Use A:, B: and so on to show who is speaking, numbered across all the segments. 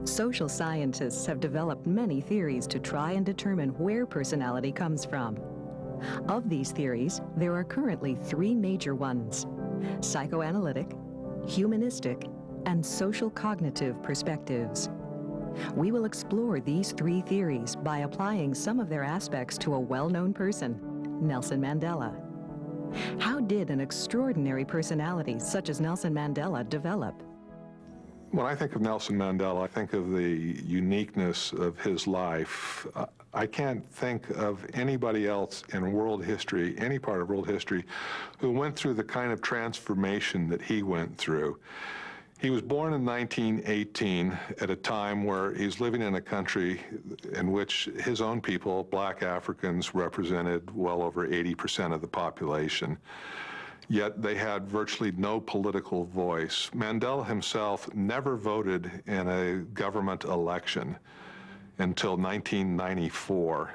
A: Social scientists have developed many theories to try and determine where personality comes from. Of these theories, there are currently three major ones: psychoanalytic, humanistic, and social cognitive perspectives. We will explore these three theories by applying some of their aspects to a well-known person, Nelson Mandela. How did an extraordinary personality such as Nelson Mandela develop?
B: When I think of Nelson Mandela, I think of the uniqueness of his life. I can't think of anybody else in world history, any part of world history, who went through the kind of transformation that he went through. He was born in 1918 at a time where he's living in a country in which his own people, black Africans, represented well over 80% of the population. Yet they had virtually no political voice. Mandela himself never voted in a government election until 1994.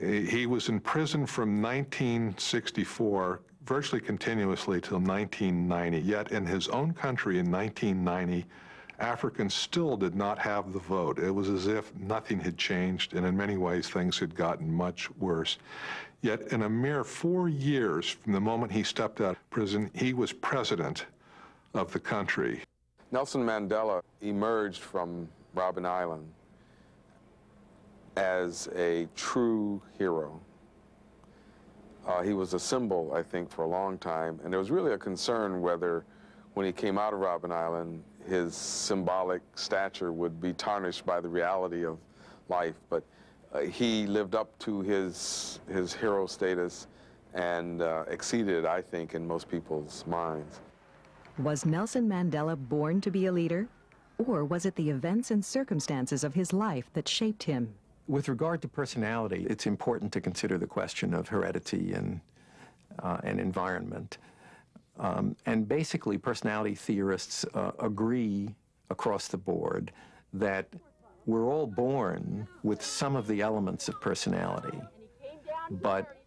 B: He was in prison from 1964 virtually continuously till 1990. Yet in his own country in 1990, Africans still did not have the vote. It was as if nothing had changed, and in many ways things had gotten much worse. Yet in a mere 4 years from the moment he stepped out of prison, he was president of the country.
C: Nelson Mandela emerged from Robben Island as a true hero. He was a symbol, I think, for a long time, and there was really a concern whether, when he came out of Robben Island, his symbolic stature would be tarnished by the reality of life. But he lived up to his hero status and exceeded, I think, in most people's minds.
A: Was Nelson Mandela born to be a leader, or was it the events and circumstances of his life that shaped him?
D: With regard to personality, it's important to consider the question of heredity and environment. And basically, personality theorists agree across the board that we're all born with some of the elements of personality, but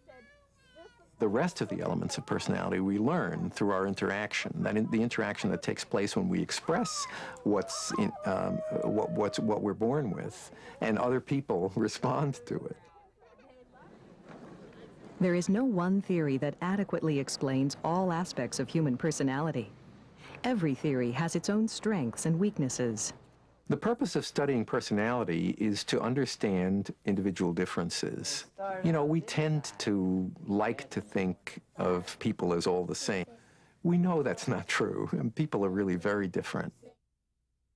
D: the rest of the elements of personality we learn through our interaction, the interaction that takes place when we express what we're born with, and other people respond to it.
A: There is no one theory that adequately explains all aspects of human personality. Every theory has its own strengths and weaknesses.
D: The purpose of studying personality is to understand individual differences. You know, we tend to like to think of people as all the same. We know that's not true, and people are really very different.